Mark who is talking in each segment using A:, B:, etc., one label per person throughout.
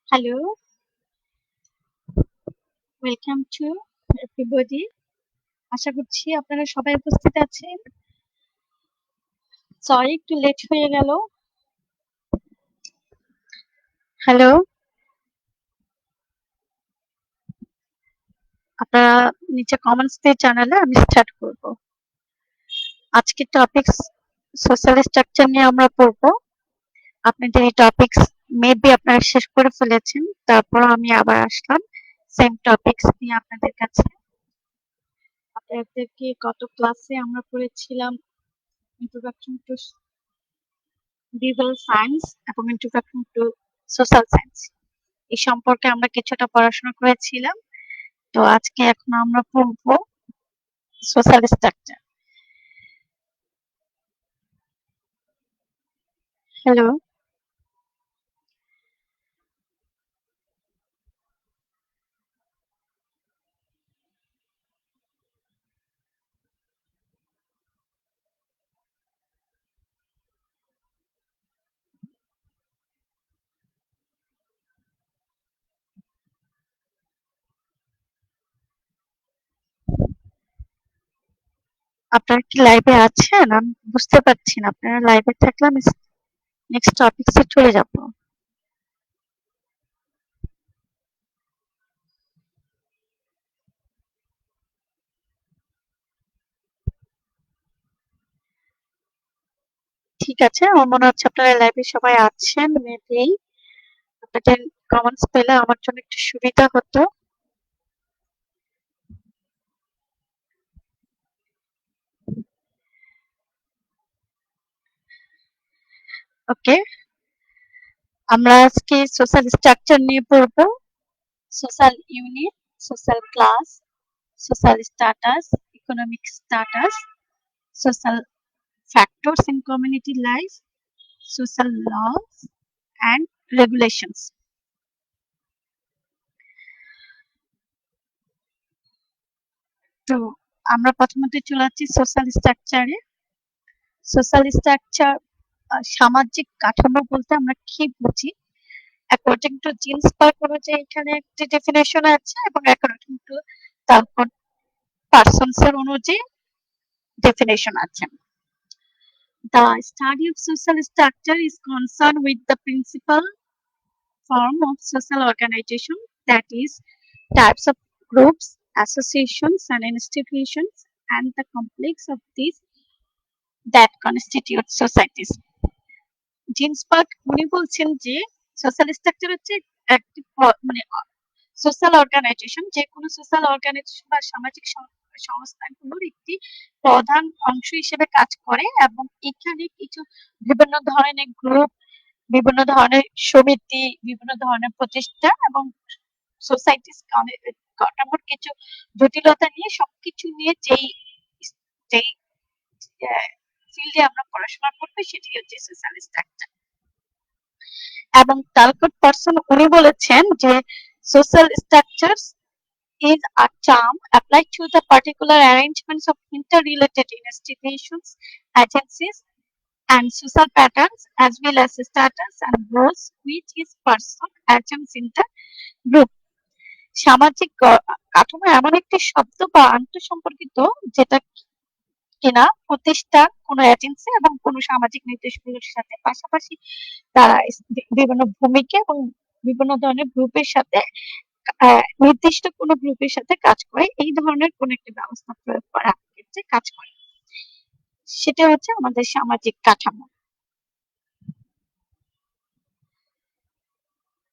A: Hello, welcome to everybody. আশা করছি আপনারা সবাই উপস্থিত আছেন। সরি একটু লেট হয়ে গেল। হ্যালো, আপনারা নিচে কমেন্টস দিয়ে জানালে আমি স্টার্ট করব। আজকের টপিকস সোশ্যাল স্ট্রাকচার নিয়ে আমরা পড়ব। আপনাদের এই টপিকস মেবি আপনারা শেষ করে ফেলেছেন। তারপর আমি আবার আসলাম সেম টপিকস নিয়ে আপনাদের কাছে। আপনাদেরকে গত ক্লাসে আমরা পড়েছিলাম ইন্ট্রোডাকশন টু বিহেভিয়ারাল সায়েন্স এবং ইন্ট্রোডাকশন টু সোশ্যাল সায়েন্স। এই সম্পর্কে আমরা কিছুটা পড়াশোনা করেছিলাম। তো আজকে এখন আমরা পড়বো সোশ্যাল স্ট্রাকচার। হ্যালো, আপনারা কি লাইভে আছেন? আমি বুঝতে পারছি না। আপনারা লাইভে থাকলে আমি নেক্সট টপিকসে চলে যাব। ঠিক আছে, আমার মনে হচ্ছে আপনারা লাইভে সবাই আছেন। মেবি আপনাদের কমেন্টস পেলে আমার জন্য একটু সুবিধা হতো। ওকে, আমরা আজকে সোশ্যাল স্ট্রাকচার নিয়ে পড়বো। Social unit, social class, social status, economic status, social factors in community life, social laws and regulations. তো আমরা প্রথমত চলে যাচ্ছি সোশ্যাল স্ট্রাকচারে। সোশ্যাল স্ট্রাকচার সামাজিক কাঠামো বলতে আমরা কি বুঝি? অ্যাকর্ডিং টু জিন্সবার্গ অনুযায়ী এখানে একটি ডেফিনেশন আছে এবং অ্যাকর্ডিং টু তারপর পার্সনস এর অনুযায়ী ডেফিনেশন আছে। The study of social structure is concerned with the principal form of social organization, that is, types of groups, associations, and institutions, and the complex of these that constitute societies. Ginsberg উনি বলছেন যে social structure হচ্ছে একটি মানে social organisation, যে কোনো social organisation বা সামাজিক সংস্থাগুলোর একটি প্রধান অংশ হিসেবে কাজ করে এবং এখানে কিছু বিভিন্ন ধরনের গ্রুপ, বিভিন্ন ধরনের সমিতি, বিভিন্ন ধরনের প্রতিষ্ঠান এবং সোসাইটিস কাঠামোর কিছু জটিলতা নিয়ে সবকিছু নিয়ে যেই যেই ফিল্ডে আমরা পড়াশোনা করবো সেটি হচ্ছে সোশ্যাল স্ট্রাকচার। এবং তালকট পার্সন উনি বলেছেন যে social structure is a term applied to the particular arrangements of interrelated institutions, agencies, and social patterns, as well as status and roles which each person assumes in the group. সামাজিক কাঠামো এমন একটি শব্দ বা আন্তঃসম্পর্কিত যেটা কিনা প্রতিষ্ঠান, কোনো এজেন্সি এবং কোনো সামাজিক নির্দেশগুলোর সাথে পাশাপাশি তারা বিভিন্ন ভূমিকা এবং বিভিন্ন ধরনের গ্রুপের সাথে নির্দিষ্ট কোনো গ্রুপের সাথে কাজ করে, এই ধরনের কোনো একটা ব্যবস্থা প্রয়োগ করার ক্ষেত্রে কাজ করে। সেটা হচ্ছে আমাদের সামাজিক কাঠামো।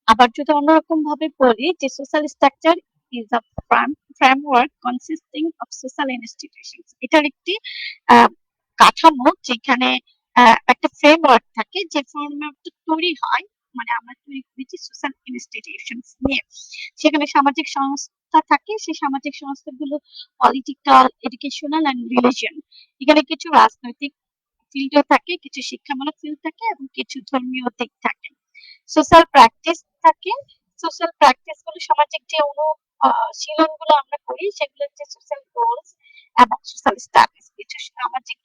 A: আবার যদি অন্যরকম ভাবে বলি যে social structure is a framework consisting of social institutions. এটার একটি কাঠামো যেখানে একটা ফ্রেমওয়ার্ক থাকে, যে ফ্রেমওয়ার্কটা তৈরি হয় মানে আমরা তৈরি করেছি সোশ্যাল ইনস্টিটিউশনস নিয়ে। সেখানে সামাজিক সংস্থা থাকে, সেই সামাজিক সংস্থাগুলো পলিটিক্যাল, এডুকেশনাল অ্যান্ড রিলিজিয়ন। এখানে কিছু রাজনৈতিক ফিল্ডও থাকে, কিছু শিক্ষামূলক ফিল্ড থাকে এবং কিছু ধর্মীয় দিক থাকে। সোশ্যাল প্র্যাকটিস থাকে। সোশ্যাল প্র্যাকটিস গুলো সামাজিক যে অনুশীলন গুলো আমরা করি সেগুলো হচ্ছে সোশ্যাল রোলস এবং সোশ্যাল স্ট্যাটাস। কিছু সামাজিক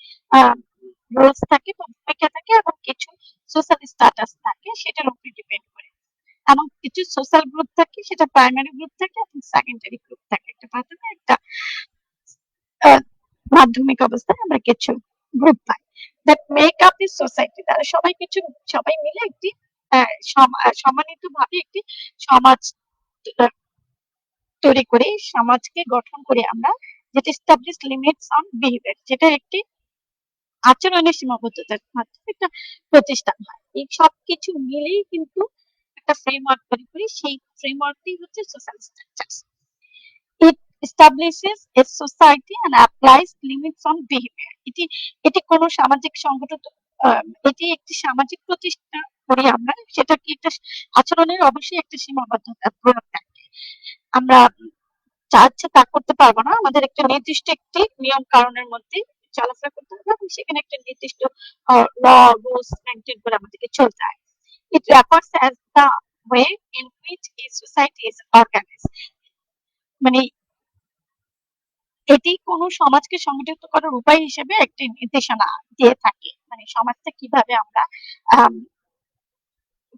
A: রোলস থাকে বা ভূমিকা থাকে এবং কিছু সোশ্যাল স্ট্যাটাস থাকে, সেটার উপরে ডিপেন্ড করে। এবং কিছু সোশ্যাল গ্রুপ থাকে, সেটা প্রাইমারি গ্রুপ থাকে এবং সেকেন্ডারি গ্রুপ থাকে। একটা প্রাথমিক, একটা মাধ্যমিক অবস্থায় আমরা কিছু group pi that make up this society. তারা সবাই মিলে একটি সম্মানিত ভাবে একটি সমাজ তৈরি করে, সমাজকে গঠন করে আমরা, যেটা এস্টাবলিশ লিমিটস অন বিহেভিয়ার, যেটা একটি আচরণের সীমাবদ্ধতার মাধ্যমে একটা প্রতিষ্ঠান হয়। এই সবকিছু মিলেই কিন্তু একটা ফ্রেমওয়ার্ক তৈরি করি। সেই ফ্রেমওয়ার্কটি হচ্ছে social structure. It establishes a society and applies limits on behavior. এটি কোন সামাজিক সংগঠন, এটি একটি সামাজিক প্রতিষ্ঠান করি আমরা, সেটা কি একটা আচরণের অবশ্যই একটা সীমাবদ্ধতা প্রয়োগ থাকে। আমরা যা ইচ্ছা তা করতে পারবো না, আমাদের একটা নির্দিষ্ট একটি নিয়ম কানুনের মধ্যে চলাফেরা করতে হবে এবং সেখানে একটা নির্দিষ্ট ল রুলস মেনটেন করে আমাদেরকে চলতে হয়। It refers as the way in which a society is organized. মানে এটি কোন সমাজকে সংগঠিত করার উপায় হিসেবে একটি নির্দেশনা দিয়ে থাকে। মানে সমাজটা কিভাবে আমরা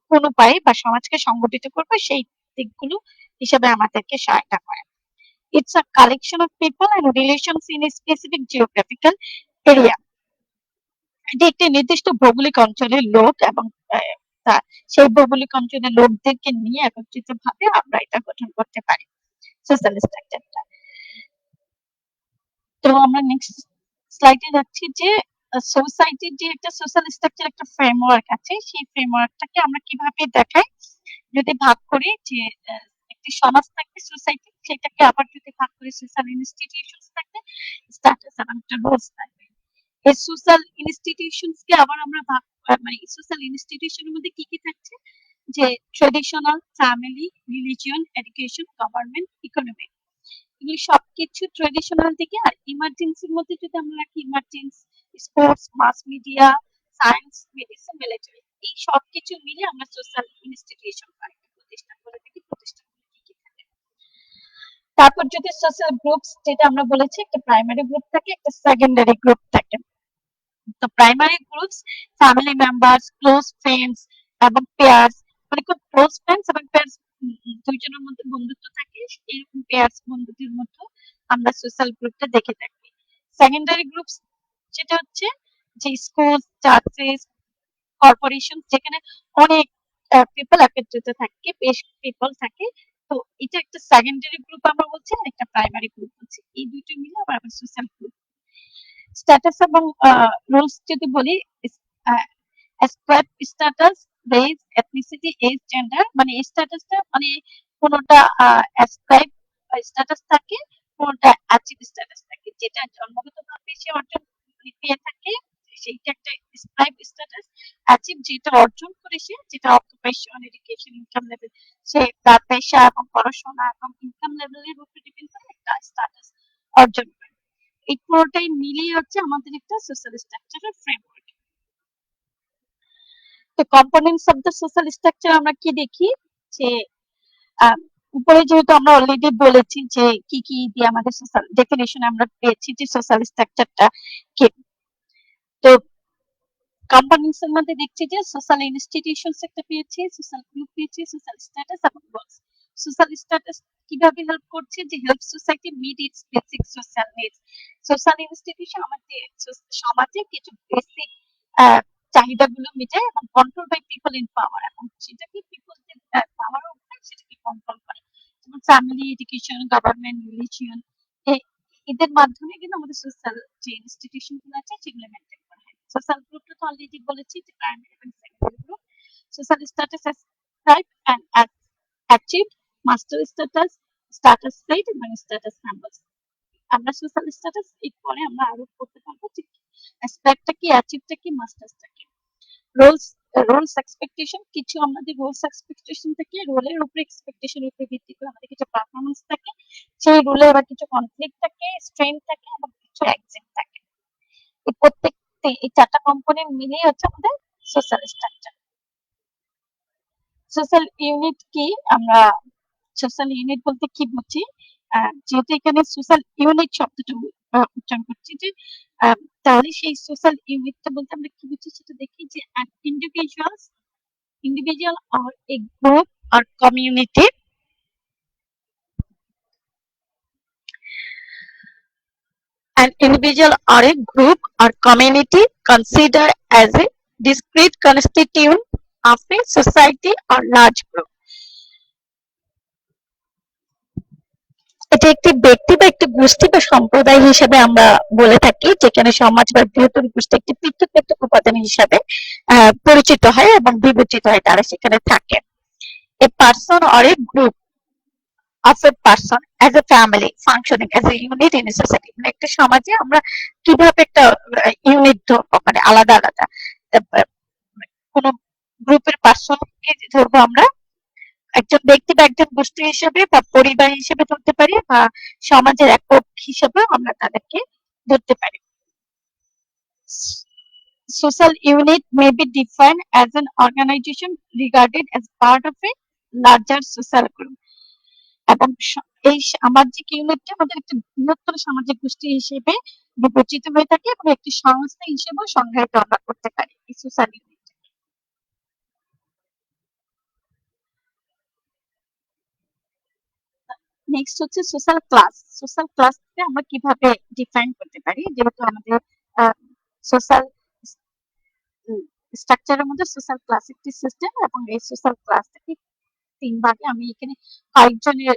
A: কোন উপায়ে বা সমাজকে সংগঠিত করবো, সেই দিকগুলো হিসেবে আমাদেরকে সহায়তা করে। It's a collection of people and relations in a specific geographical area. এটি একটি নির্দিষ্ট ভৌগোলিক অঞ্চলের লোক এবং সেই ভৌগোলিক অঞ্চলের লোকদেরকে নিয়ে একত্রিত ভাবে আমরা এটা গঠন করতে পারি সোশ্যাল স্ট্রাকচারটা। তো আমরা নেক্সট স্লাইডে যাচ্ছি যে সোসাইটির যে একটা সোশ্যাল স্ট্রাকচার একটা ফ্রেমওয়ার্ক আছে, সেই ফ্রেমওয়ার্কটাকে আমরা কিভাবে দেখাই, যদি ভাগ করি যে একটি সমাজ থাকবে সোসাইটি, সেটাকে আবার যদি ভাগ করি সোশ্যাল ইনস্টিটিউশনস থাকবে, স্ট্যাটাস এবং একটা রোলস থাকবে। এই সোশ্যাল ইনস্টিটিউশনস কে আবার আমরা ভাগ, মানে সোশ্যাল ইনস্টিটিউশনের মধ্যে কি কি থাকছে, যে traditional, family, religion, education, government, economy, এগুলি সবকিছু ট্রেডিশনাল দিকে। আর ইমার্জেন্সির মধ্যে যদি আমরা রাখি emergency, sports, mass media, science, medicine, military, এই সবকিছু মিলে আমরা সোশ্যাল ইনস্টিটিউশন পাই, প্রতিষ্ঠান বলে থাকি। প্রতিষ্ঠানগুলো কি কি থাকে, তারপর যদি সোশ্যাল গ্রুপস, যেটা আমরা বলেছি একটা প্রাইমারি গ্রুপ থাকে, একটা সেকেন্ডারি গ্রুপ থাকে। তো primary groups family members, close friends এবং পেয়ার্স, মানে খুব ক্লোজ ফ্রেন্ডস এবং পেয়ার্স, দুইজনের মধ্যে বন্ধুত্ব থাকে, এরকম পেয়ার্স বন্ধুদের মধ্যে আমরা সোশ্যাল গ্রুপটা দেখে থাকি। সেকেন্ডারি গ্রুপস যেটা হচ্ছে যে স্কুল, চার্চেস, কর্পোরেশন, যেখানে অনেক পিপল একত্রিত থাকে, বেশ পিপল থাকে। তো এটা একটা সেকেন্ডারি গ্রুপ আমরা বলছি, আর একটা প্রাইমারি গ্রুপ বলছি। এই দুটো মিলে আবার আমরা সোশ্যাল গ্রুপ। স্ট্যাটাস এবং রুলস যদি বলি, ascribe status, race, ethnicity, age, gender, মানে স্ট্যাটাসটা মানে কোনটা অ্যাসক্রাইব স্ট্যাটাস থাকে, কোনটা অ্যাচিভ স্ট্যাটাস থাকে, যেটা জন্মগতভাবে সে অর্জন পেয়ে থাকে সেইটা একটা স্ক্রাইব স্ট্যাটাস। অ্যাচিভ যেটা অর্জন করে সে, যেটা অকুপেশন, এডুকেশন, ইনকাম লেভেল, সে তার পেশা এবং পড়াশোনা এবং ইনকাম লেভেলের উপরে ডিপেন্ড করে একটা স্ট্যাটাস অর্জন করে। এই পুরোটাই মিলিয়ে হচ্ছে আমাদের একটা সোশ্যাল স্ট্রাকচারের ফ্রেমওয়ার্ক। তো components of the social structure আমরা কি দেখি, যে উপরে যেহেতু আমরা অলরেডি বলেছি যে কি কি দিয়ে আমাদের সোশ্যাল ডেফিনেশন আমরা পেয়েছি যে সোশ্যাল স্ট্রাকচারটা কি। তো কম্পোনেন্টস এর মধ্যে দেখছি যে সোশ্যাল ইনস্টিটিউশনস একটা পেয়েছি, সোশ্যাল গ্রুপ পেয়েছি, সোশ্যাল স্ট্যাটাস এবং রোলস। সোশ্যাল স্ট্যাটাস কিভাবে হেল্প করছে, যে help society meet its basic social needs. Social institution আমাদের সমাজে কিছু বেসিক চাহিদাগুলো মেটায় এবং control by people in power, এবং সেটাকে পিপলদের পাওয়ার উপরে সেটাকে কন্ট্রোল করে। যেমন ফ্যামিলি, এডুকেশন, গভর্নমেন্ট, রিলিজিয়ন, এদের মাধ্যমে কিন্তু আমাদের সোশ্যাল যে ইনস্টিটিউশন গুলো আছে সেগুলো মেনটেন করা হয়। সোশ্যাল গ্রুপটা তো অলরেডি বলেছি যে প্রাইমারি এবং secondary group. Social status ascribe and achieved, master status, status set এবং স্ট্যাটাস সাম্বলস। আমরা সোশ্যাল স্ট্যাটাস এর পরে আমরা আরো করতে পারবো যে অ্যাসপেক্টটা কি, অ্যাচিভটা কি, মাস্টার্সটা কি। রোলস, রোলস এক্সপেকটেশন, কিছু আমাদের রোলস এক্সপেকটেশন থেকে, রোলের উপরে এক্সপেকটেশন উপরে ভিত্তি করে আমাদের কিছু পারফরমেন্স থাকে, সেই রোলে আবার কিছু কনফ্লিক্ট থাকে, স্ট্রেংথ থাকে এবং কিছু এক্সিট থাকে। এই প্রত্যেকটি, এই চারটা কম্পোনেন্ট মিলিয়ে হচ্ছে আমাদের সোশ্যাল স্ট্রাকচার। সোশ্যাল ইউনিট কি, আমরা সোশ্যাল ইউনিট বলতে কি বুঝি, যেহেতু এখানে সোশ্যাল ইউনিট শব্দটা উচ্চারণ করছি, যে তাহলে সেই সোশ্যাল ইউনিটটা বলতে আমরা কি বুঝি সেটা দেখি, যে individual or a group or community. An individual or a group or community considered as a discrete constituent of a society or large group. এটা একটি ব্যক্তি বা একটি গোষ্ঠী বা সম্প্রদায় হিসেবে আমরা বলে থাকি, যেখানে সমাজ বা বৃহত্তর গোষ্ঠী একটি পৃথক পৃথক উপাদান হিসাবে পরিচিত হয় এবং বিবেচিত হয়, তারা সেখানে থাকে। A person or a group of a person as a family functioning as a unit in a society, মানে একটা সমাজে আমরা কিভাবে একটা ইউনিট ধরবো, মানে আলাদা আলাদা কোন গ্রুপের পার্সনকে ধরবো আমরা একজন ব্যক্তি বা একজন গোষ্ঠী হিসেবে বা পরিবার হিসেবে ধরতে পারি, বা সমাজের একক হিসেবে আমরা তাদেরকে ধরতে পারি। Social unit may be defined as an organization regarded as part of a larger social group. এবং এই সামাজিক ইউনিটটি আমাদের একটি বৃহত্তর সামাজিক গোষ্ঠী হিসেবে বিবেচিত হয়ে থাকে এবং একটি সংস্থা হিসেবে সংজ্ঞায়িত আমরা করতে পারি এই সোশ্যাল ইউনিট। নেক্সট হচ্ছে সোশ্যাল ক্লাস। সোশ্যাল ক্লাসকে আমরা কিভাবে ডিফাইন করতে পারি, যেহেতু আমাদের সোশ্যাল স্ট্রাকচারের মধ্যে সোশ্যাল ক্লাস একটি সিস্টেম, এবং এই সোশ্যাল ক্লাসটাকে তিন ভাগে আমি এখানে কয়েকজনের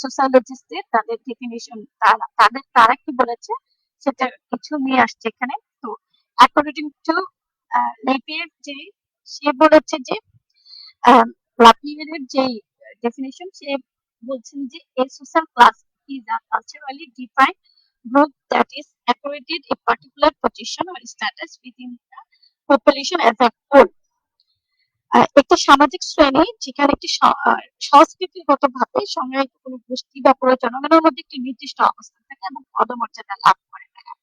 A: সোশ্যালজিস্টদের তাদের ডেফিনিশন তারা কি বলেছে সেটা কিছু নিয়ে আসছে এখানে। তো অ্যাকর্ডিং টু লেপিয়ার যে সে বলেছে যে লাপিয়ারের যে ডেফিনিশন, সে বলছেন যে a social class is a culturally defined group that is accorded a particular position or status within the population as a whole. একটা সামাজিক শ্রেণী যেখানে একটি সংস্কৃতিগতভাবে সংজ্ঞায়িত কোনো গোষ্ঠী বা পুরো জনগণের মধ্যে একটি নির্দিষ্ট অবস্থান থাকে এবং পদমর্যাদা লাভ করে তারা।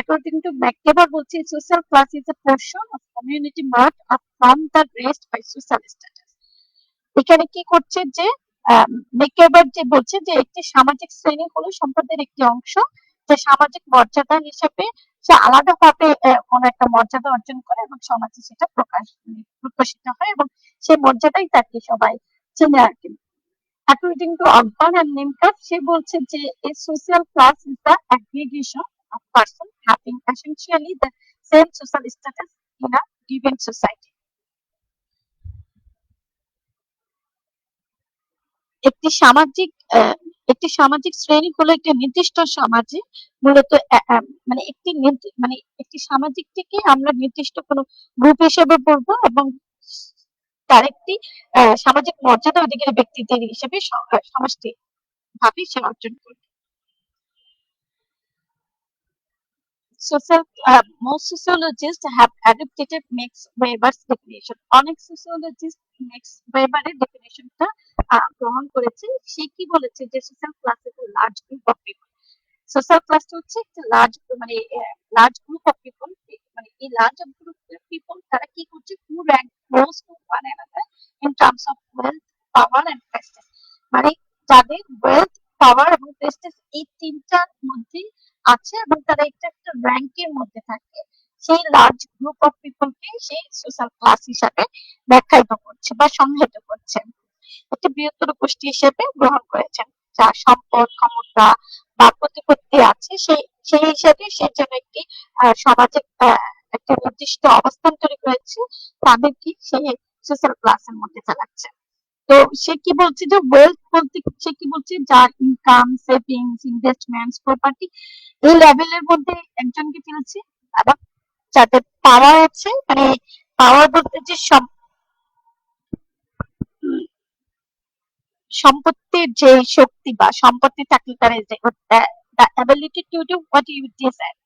A: According to McKeber বলছে social class is a portion of community marked from the rest by social status. এখানে কি করছে যে মেকেবার যে বলছে যে একটি সামাজিক শ্রেণী হলো সম্পদের একটি অংশ, যে সামাজিক মর্যাদা হিসেবে সে আলাদাভাবে কোন একটা মর্যাদা অর্জন করে এবং সমাজে সেটা প্রকাশিত হয় এবং সেই মর্যাদাই তাকে সবাই চেনে আর কি। According to Ogban and Nimkat, সে বলছে যে a social class is the aggregation of person having essentially the same social status in a given society. একটি সামাজিক শ্রেণী হলো একটি নির্দিষ্ট সমাজে মূলত মানে একটি সামাজিক থেকে আমরা নির্দিষ্ট কোনো গ্রুপ হিসেবে পড়বো এবং তার একটি সামাজিক মর্যাদা অধিকারী ব্যক্তিদের হিসেবে সমষ্টি ভাবে সে অর্জন করবে। Most sociologists have adopted Max Weber's definition. অনেক sociologist Max Weber's definitionটা গ্রহণ করেছে। সে কি বলেছে যে social class is a large group of people. Social class হচ্ছে একটা লার্জ গ্রুপ অফ পিপল, মানে এই লার্জ গ্রুপ অফ পিপল তারা কি করছে, who rank close to one another in terms of wealth, power and prestige. মানে যাদের wealth, পাওয়ার এবং প্রেস্টিজ এই তিনটার মধ্যে আছে এবং তারা একটা র্যাঙ্কের মধ্যে থাকে, সেই লার্জ গ্রুপ অফ পিপলকে সেই সোশ্যাল ক্লাস হিসাবে ব্যাখ্যায়িত করছে বা সংজ্ঞায়িত করছে, একটা বৃহত্তর গোষ্ঠী হিসেবে গ্রহণ করেছেন, যার সম্পদ, ক্ষমতা বা প্রতিপত্তি আছে সেই হিসাবে সে যেন একটি সমাজে একটা নির্দিষ্ট অবস্থান তৈরি করেছে, তাদেরকে সেই সোশ্যাল ক্লাসের মধ্যে চালাচ্ছে। তো সে কি বলছে যে ওয়েলথ বলতে সে কি বলছে, যার ইনকাম, সেভিংস, ইনভেস্টমেন্টস, প্রপার্টি এই লেভেলের মধ্যে একজনকে ফেলছে, আবার যাদের পাওয়ার আছে, মানে পাওয়ার বলতে যে সম্পত্তির যে শক্তি বা সম্পত্তি থাকলে তার the ability to do what you desire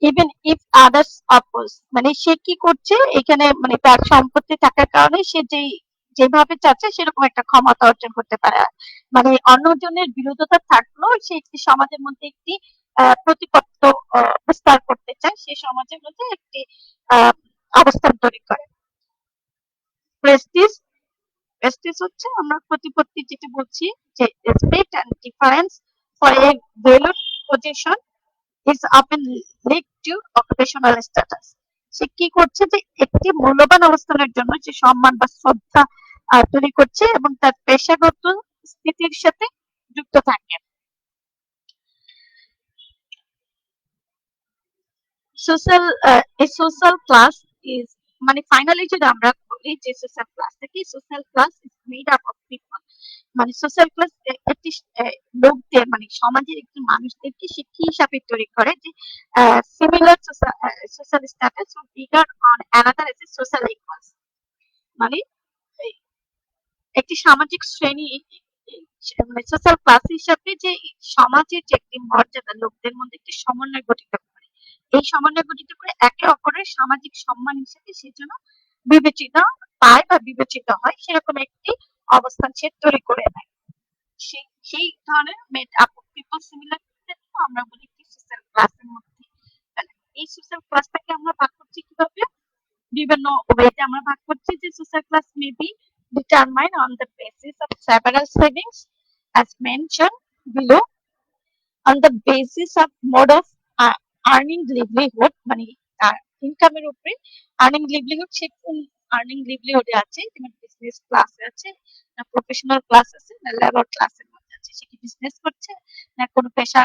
A: even if others oppose, মানে সে কি করছে এখানে, মানে তার সম্পত্তি থাকার কারণে সে যেভাবে চাচ্ছে সেরকম একটা ক্ষমতা অর্জন করতে পারে, মানে অন্যজনের বিরোধিতা থাকলেও সে একটি সমাজের মধ্যে একটি প্রতিপত্ত বিস্তার করতে চায়, সে সমাজের মধ্যে একটি অবস্থান তৈরি করে। প্রেস্টিজ হচ্ছে আমরা প্রতিপত্তি যেটা বলছি, যে respect and difference for a valued position is often linked to occupational status. সে কি করছে যে একটি মূল্যবান অবস্থানের জন্য সে সম্মান বা শ্রদ্ধা তৈরি করছে এবং তার পেশাগত স্থিতির সাথে যুক্ত থাকে। Social a social class is মানে ফাইনালি যদি আমরা বলি যে সোশ্যাল ক্লাসটা কি, social class is made up of people, মানে সোশ্যাল ক্লাস একটি লোকদের মানে সমাজের একটি মানুষদেরকে সে কি হিসাবে তৈরি করে যে similar social status or bigger on another as a social equal, মানে একটি সামাজিক শ্রেণী মানে সোশ্যাল ক্লাস হিসাবে যে সমাজের যে একটি মর্যাদা লোকদের মধ্যে একটি সমন্বয় গঠিত করে, এই সমন্বয় গঠিত করে একে অপরের সামাজিক সম্মান হিসেবে সে যেন বিবেচিত পায় বা বিবেচিত হয় সেরকম একটি অবস্থান সে তৈরি করে নেয়। সেই ধরনের made up of people similar আমরা বলি কি সোশ্যাল ক্লাসের মধ্যে। এই সোশ্যাল ক্লাসটাকে আমরা ভাগ করছি কিভাবে, বিভিন্ন ওয়েতে আমরা ভাগ করছি যে social class may be determined on the basis of several savings as mentioned below, on the basis of mode of earning livelihood মানে ইনকামের উপরে আর্নিং লিভলিহুড, সে কোন আর্নিং লিভলিহুডে আছে, যেমন বিজনেস ক্লাসে আছে না প্রফেশনাল ক্লাস আছে না লেবার ক্লাসের মধ্যে আছে, সে কি বিজনেস করছে না কোনো পেশা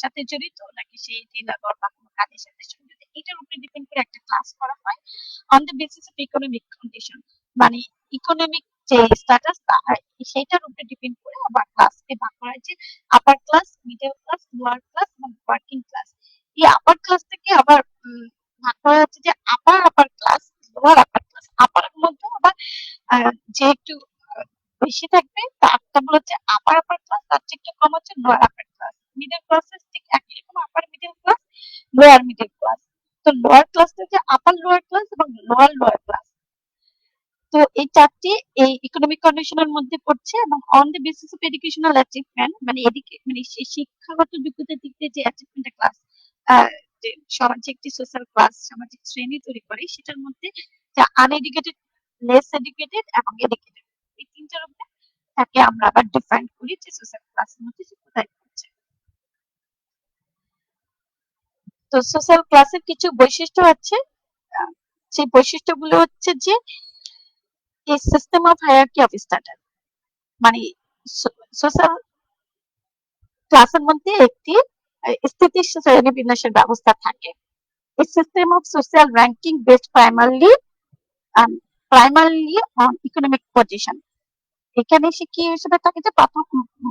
A: সাথে জড়িত নাকি সে লেবার বা কোনো কাজের সাথে জড়িত, এটার উপরে ডিপেন্ড করে একটা ক্লাস করা হয়। On the basis of economic condition মানে ইকোনমিক যে স্ট্যাটাস সেইটার উপরে ডিপেন্ড করে আবার ক্লাসকে ভাগ করা হয় যে upper class, middle class, lower class এবং ওয়ার্কিং ক্লাস। এই আপার ক্লাস থেকে আবার ভাগ করা হচ্ছে যে upper class, lower upper class. আপারের মধ্যে আবার যে একটু বেশি থাকবে তারটা বলা হচ্ছে আপার ক্লাস, তার চেয়ে একটু কম হচ্ছে লোয়ার আপার ক্লাস। মিডল ক্লাসের ঠিক একই রকম আপার middle class, lower middle class. তো লোয়ার ক্লাস থেকে আপার লোয়ার ক্লাস এবং লোয়ার লোয়ার ক্লাস। তো এই চারটি এই ইকোনমিক কন্ডিশনের মধ্যে পড়ছে এবং on the basis of educational achievement মানে এদিকে মানে শিক্ষাগত যোগ্যতার দিক দিয়ে যে অ্যাচিভমেন্ট ক্লাস যে সামাজিক একটি সোশ্যাল ক্লাস সামাজিক শ্রেণী তৈরি করে সেটার মধ্যে যা আনএডুকেটেড, লেস এডুকেটেড এবং এডুকেটেড এই তিনটার উপরে তাকে আমরা আবার ডিফাইন করি যে সোশ্যাল ক্লাসের মধ্যে সে কোথায় পড়ছে। তো সোশ্যাল ক্লাসের কিছু বৈশিষ্ট্য আছে, সেই বৈশিষ্ট্যগুলো হচ্ছে যে এই system of hierarchy of status মানে সোশ্যাল ক্লাসের মধ্যে একটি স্থিতিশীল শ্রেণীবিন্যাসের ব্যবস্থা থাকে। A system of social ranking based primarily on economic position. এখানে সে কি হিসেবে থাকে যে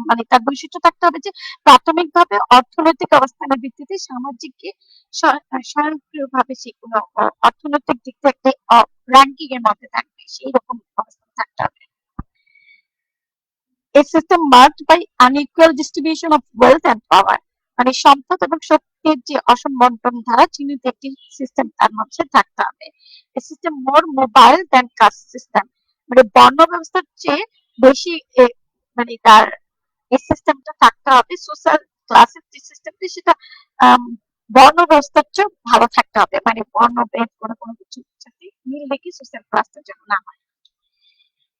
A: মানে তার বৈশিষ্ট্য থাকতে হবে যে প্রাথমিকভাবে অর্থনৈতিক অবস্থানের ভিত্তিতে সামাজিককে স্বয়ংক্রিয়ভাবে সে কোনো অর্থনৈতিক দিক থেকে র্যাঙ্কিং এর মধ্যে থাকবে সেই রকম অবস্থান থাকতে হবে। A system marked by unequal distribution of wealth and power মানে সম্পদ এবং শক্তির যে অসম বন্টন দ্বারা চিহ্নিত একটি সিস্টেম তার মধ্যে থাকতে হবে। A system more mobile than caste system মানে বর্ণ ব্যবস্থার চেয়ে বেশি মানে তার এই সিস্টেমটা থাকতে হবে। সোশ্যাল ক্লাসের যে সিস্টেমটি সেটা বর্ণ ব্যবস্থার চেয়ে ভালো থাকতে হবে, মানে বর্ণভেদ কোনো কিছু সাথে মিল রেখে সোশ্যাল ক্লাসটা যেন না হয়।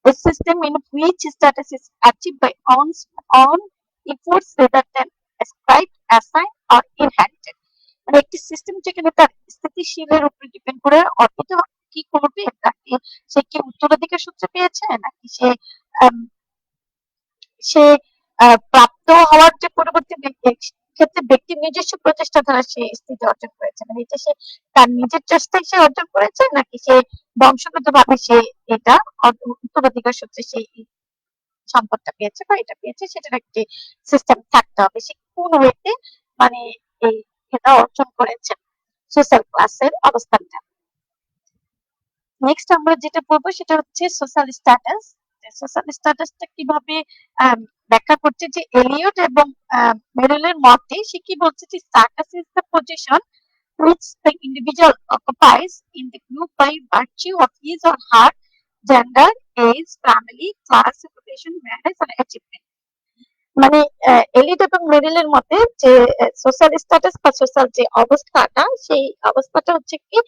A: A system in which status is achieved by own efforts rather than ascribed, assigned or inherited মানে একটি সিস্টেম যেখানে তার স্থিতিশীলের উপরে ডিপেন্ড করে অর্পিত কি করবে, তাকে সে কি উত্তরাধিকার সূত্রে পেয়েছে নাকি সে প্রাপ্ত হওয়ার যে পরবর্তী ক্ষেত্রে ব্যক্তির নিজস্ব প্রচেষ্টা দ্বারা সে স্থিতি অর্জন করেছে, মানে এটা সে তার নিজের চেষ্টায় সে অর্জন করেছে নাকি সে বংশগত ভাবে সে এটা উত্তরাধিকার সূত্রে সেই সম্পদটা পেয়েছে বা এটা পেয়েছে, সেটার একটি সিস্টেম থাকতে হবে। সে কোন ওয়েতে মানে এই এটা অর্জন করেছে সোশ্যাল ক্লাসের অবস্থানটা। নেক্সট আমরা যেটা পড়বো সেটা হচ্ছে সোশ্যাল স্ট্যাটাস। সোশ্যাল স্ট্যাটাসটা কিভাবে ব্যাখ্যা করছে যে এলিয়ট এবং মেরিলের মতে সে কি বলছে যে status is the position which the individual occupies in the group by virtue of his or her gender, age, family, class, occupation, marriage and achievement মানে এলিট এবং মেরিলের মতে যে সোশ্যাল স্ট্যাটাস বা সোশ্যাল যে অবস্থাটা সেই অবস্থাটা হচ্ছে কি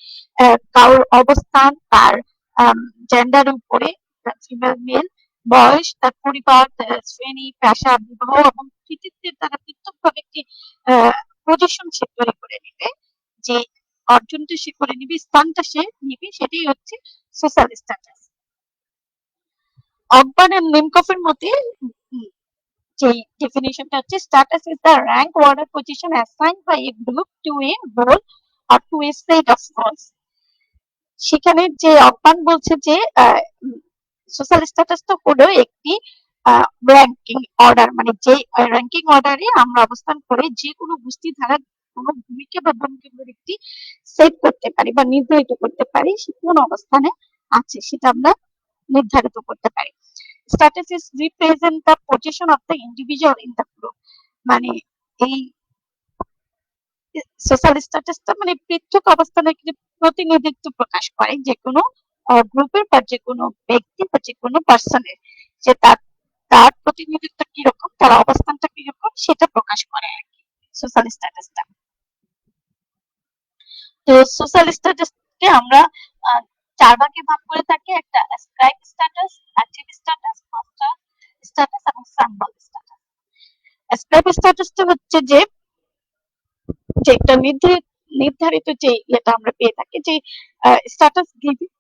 A: কারোর অবস্থান তার জেন্ডারের উপরে ফিমেল মেল বয়স তার পরিবার শ্রেণী পেশা বিবাহ এবং কৃতিত্বের দ্বারা পৃথকভাবে একটি পজিশন সে তৈরি করে নেবে যে অর্জনটা সে করে নিবে, স্থানটা সে নিবে, সেটাই হচ্ছে সোশ্যাল স্ট্যাটাস। অকবার্ন এন্ড নিমকফের মতে যে ডেফিনিশনটা হচ্ছে status is the rank order position assigned by a group to a role or to a set of roles. সেখানে যে অকবার্ন বলছে যে সোশ্যাল স্ট্যাটাস তো হলো একটি র্যাঙ্কিং অর্ডার, মানে যে র্যাঙ্কিং অর্ডারে আমরা অবস্থান করে যে কোনো গোষ্ঠী ধারা কোনো ভূমিকা বা ভূমিকাগুলোর একটি সেট করতে পারি বা নির্ধারিত করতে পারি, সে কোন অবস্থানে আছে সেটা আমরা নির্ধারিত করতে পারি। Status is represent the position of the individual in the group, মানে এই সোশ্যাল স্ট্যাটাসটা মানে পৃথক অবস্থানের প্রতিনিধিত্ব প্রকাশ করে যে কোনো গ্রুপের বা যে কোনো ব্যক্তি বা যে কোনো পার্সনের, যে তার তার প্রতিনিধিত্ব কিরকম, তার অবস্থানটা কিরকম সেটা প্রকাশ করে আর কি সোশ্যাল স্ট্যাটাসটা। তো সোশ্যাল স্ট্যাটাসকে আমরা চার ভাগে ভাগ করে থাকি, একটা ascribe status, active status, master status এবং স্যাম্বল স্ট্যাটাস। অ্যাসক্রাইব স্ট্যাটাসটা হচ্ছে যে একটা নির্ধারিত যে ইয়েটা আমরা পেয়ে থাকি, যে status giving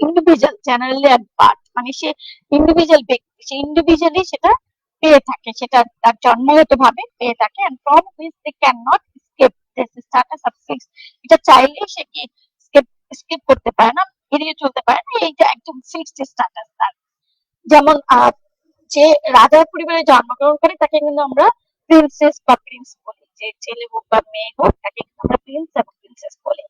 A: individual generally at birth, মানে সে ইন্ডিভিজুয়াল ব্যক্তি, সে ইন্ডিভিজুয়ালি সেটা পেয়ে থাকে, সেটা তার জন্মগত ভাবে পেয়ে থাকে, and from which they can not escape this status of fixed. এটা চাইলে সে কি স্কেপ করতে পারে না, এড়িয়ে চলতে পারে না, এইটা একদম ফিক্সড স্ট্যাটাস তার। যেমন যে রাজার পরিবারে জন্মগ্রহণ করে তাকে কিন্তু আমরা প্রিন্সেস বা প্রিন্স বলি, যে ছেলে হোক বা মেয়ে হোক তাকে কিন্তু আমরা প্রিন্স এবং প্রিন্সেস বলি।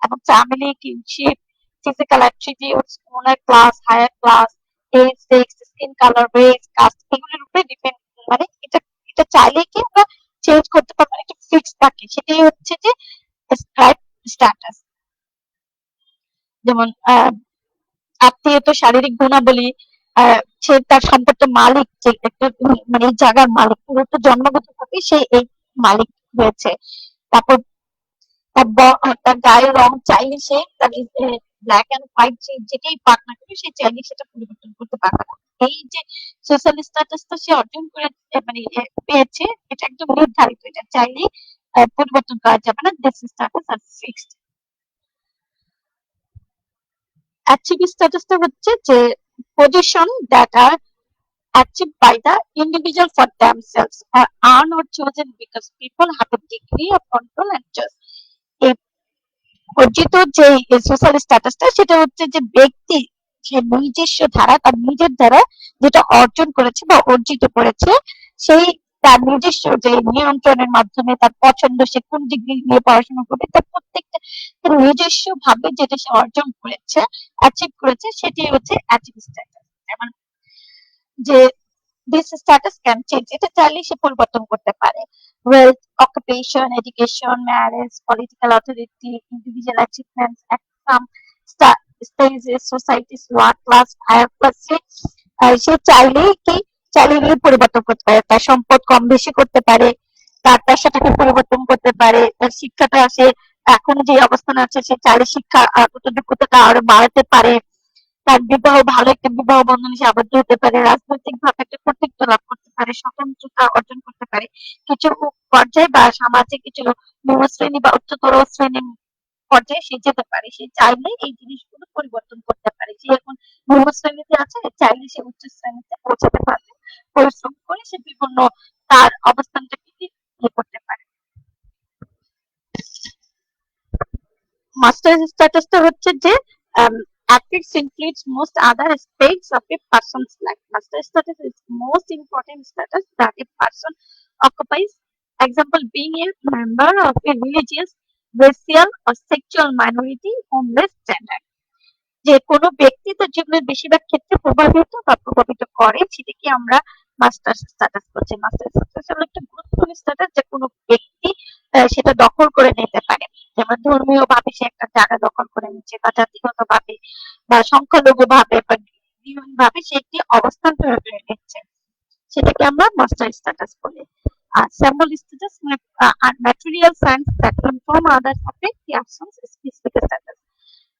A: এবং family, kinship, physical attributes, owner class, higher class, age, sex, skin colour, race, caste, এগুলোর উপরে ডিপেন্ড, মানে এটা এটা চাইলে কি আমরা চেঞ্জ করতে পারবো, এটা ফিক্স থাকে, সেটাই হচ্ছে যে প্রেসক্রাইব স্ট্যাটাস। যেমন আত্মীয়তা, শারীরিক গুণাবলী, সে তার সম্পত্তির মালিক, যে একটা মানে জায়গার মালিক, পুরোটা জন্মগত ভাবে সে এই মালিক হয়েছে। তারপর তার গায়ের রং চাইলে সে তার ব্ল্যাক এন্ড হোয়াইট যেটাই পাক না করে সে চাইলে সেটা পরিবর্তন করতে পারবে না। এই যে সোশ্যাল স্ট্যাটাসটা সে অর্জন করে মানে পেয়েছে, এটা একদম নির্ধারিত, এটা চাইলে পরিবর্তন করা যাবে না, this status are fixed. Achieve স্ট্যাটাসটা হচ্ছে যে position that are achieved by the individual for themselves are earned or chosen because people have a degree of control and choice. এই অর্জিত যে সোশ্যাল স্ট্যাটাসটা সেটা হচ্ছে যে ব্যক্তি সে নিজস্ব ধারা, তার নিজের দ্বারা যেটা অর্জন করেছে বা অর্জিত করেছে, সেই তার নিজস্ব যে নিয়ন্ত্রণের মাধ্যমে তার পছন্দ, সে কোন ডিগ্রি নিয়ে পড়াশোনা করবে, তার প্রত্যেকটা নিজস্ব ভাবে যেটা সে অর্জন করেছে, অ্যাচিভ করেছে, সেটাই হচ্ছে অ্যাচিভ স্ট্যাটাস। যেমন যে this status can change, এটা চাইলে সে পরিবর্তন করতে পারে। wealth, occupation, education, marriage, political authority, individual achievements at some stages, society's work class, higher class, সে চাইলেই কি চাইলেই পরিবর্তন করতে পারে, তার সম্পদ কম বেশি করতে পারে, তার পেশাটাকে পরিবর্তন করতে পারে, তার শিক্ষাটা সে এখন যে অবস্থানে আছে সে চাইলে শিক্ষা যোগ্যতাটা আরো বাড়াতে পারে, তার বিবাহ ভালো একটা বিবাহ বন্ধনে সে আবদ্ধ হতে পারে, রাজনৈতিক ভাবে একটা কর্তৃত্ব লাভ করতে পারে, স্বতন্ত্রতা অর্জন করতে পারে, কিছু পর্যায়ে বা সামাজিক কিছু নিম্ন শ্রেণী বা উচ্চতর শ্রেণী পর্যায়ে সে যেতে পারে, সে চাইলে এই জিনিসগুলো পরিবর্তন করতে পারে। সে এখন নিম্ন শ্রেণীতে আছে, চাইলে সে উচ্চ শ্রেণীতে পৌঁছাতে পারবে, পরিশ্রম করে সে বিভিন্ন তার অবস্থানটাকে করতে পারে। মাস্টার স্ট্যাটাসটা হচ্ছে যে ethics includes most other aspects of a person's life. Master status is most important status that a person occupies. Example, being a member of a religious, racial, or sexual minority, homeless, gender. যে কোনো ব্যক্তি তার জীবনের বেশিরভাগ ক্ষেত্রে প্রভাবিত করে, সেটাকে আমরা মাস্টার স্ট্যাটাস করছি। মাস্টার স্ট্যাটাস হলো একটা গুরুত্বপূর্ণ স্ট্যাটাস যে কোনো ব্যক্তি সেটা দখল করে নিতে পারে। যেমন ধর্মীয় ভাবে সে একটা জায়গা দখল করে নিচ্ছে, বা জাতিগত ভাবে বা সংখ্যালঘু ভাবে বা ভাবে সে একটি অবস্থান তৈরি করে নিচ্ছে, সেটাকে আমরা মাস্টার স্ট্যাটাস বলি। আর symbol status are material signs that inform others of the actions specific status.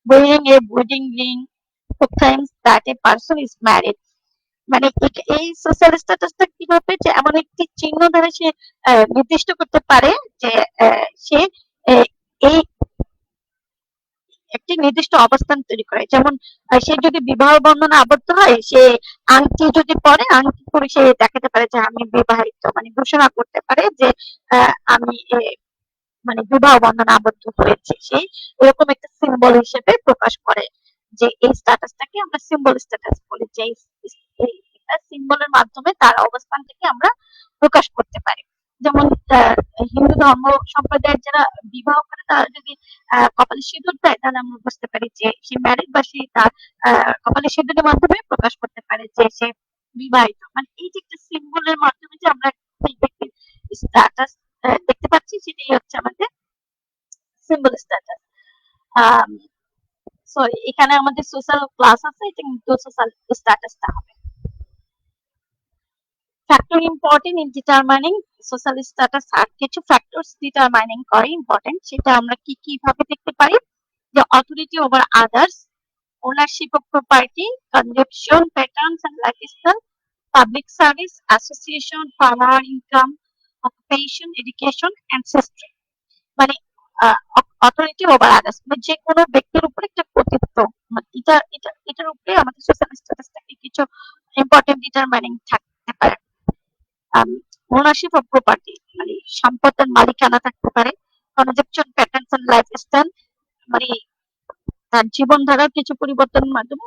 A: Wearing a wedding ring proclaims that a person is married. মানে এই সোশ্যাল স্ট্যাটাসটা কিভাবে যে এমন একটি চিহ্ন দ্বারা সে নির্দিষ্ট করতে পারে যে সে এই নির্দিষ্ট অবস্থান তৈরি করে। যেমন সে যদি বিবাহ বন্ধনে আবদ্ধ হয়, সে আংটি যদি পরে, আংটি পরে সে দেখাতে পারে যে আমি বিবাহিত, মানে ঘোষণা করতে পারে যে আমি মানে বিবাহ বন্ধনে আবদ্ধ হয়েছে। সে এরকম একটা সিম্বল হিসেবে প্রকাশ করে, যে এই স্ট্যাটাসটাকে আমরা সিম্বল স্ট্যাটাস বলি, যে এই সিম্বলের মাধ্যমে তার অবস্থানটাকে আমরা প্রকাশ করতে পারি। যেমন হিন্দু ধর্ম সম্প্রদায়ের যারা বিবাহ করে, তারা যদি কপালে সিঁদুর দেয়, তাহলে আমরা বুঝতে পারি যে সে ম্যারিড, বা সে তার কপালে সিঁদুরের মাধ্যমে প্রকাশ করতে পারে যে সে বিবাহিত। মানে এই যে একটা সিম্বলের মাধ্যমে যে আমরা সেই ব্যক্তির স্ট্যাটাস দেখতে পাচ্ছি, সেটাই হচ্ছে আমাদের সিম্বল স্ট্যাটাস। সরি, এখানে আমাদের সোশ্যাল ক্লাস আছে, এটা কিন্তু সোশ্যাল স্ট্যাটাসটা হবে। Factor important in determining social status. আর কিছু ফ্যাক্টরস ডিটারমাইনিং করে ইম্পর্টেন্ট, সেটা আমরা কি কি ভাবে দেখতে পারি? যে authority over others, ownership of property, consumption patterns and lifestyle, public service, association, power, income, occupation, education, ancestry. মানে অথরিটি ওভার আদার্স, মানে যে কোনো ব্যক্তির উপর একটা কর্তৃত্ব, মানে এটার উপরে আমাদের সোশ্যাল স্ট্যাটাসটাকে কিছু ইম্পর্টেন্ট ডিটারমাইনিং থাকতে পারে। ওনারশিপ অফ প্রপার্টি, মানে সম্পদের মালিকানা থাকতে পারে। কনজাম্পশন প্যাটার্নস এন্ড লাইফস্টাইল, মানে তার জীবনধারার কিছু পরিবর্তনের মাধ্যমে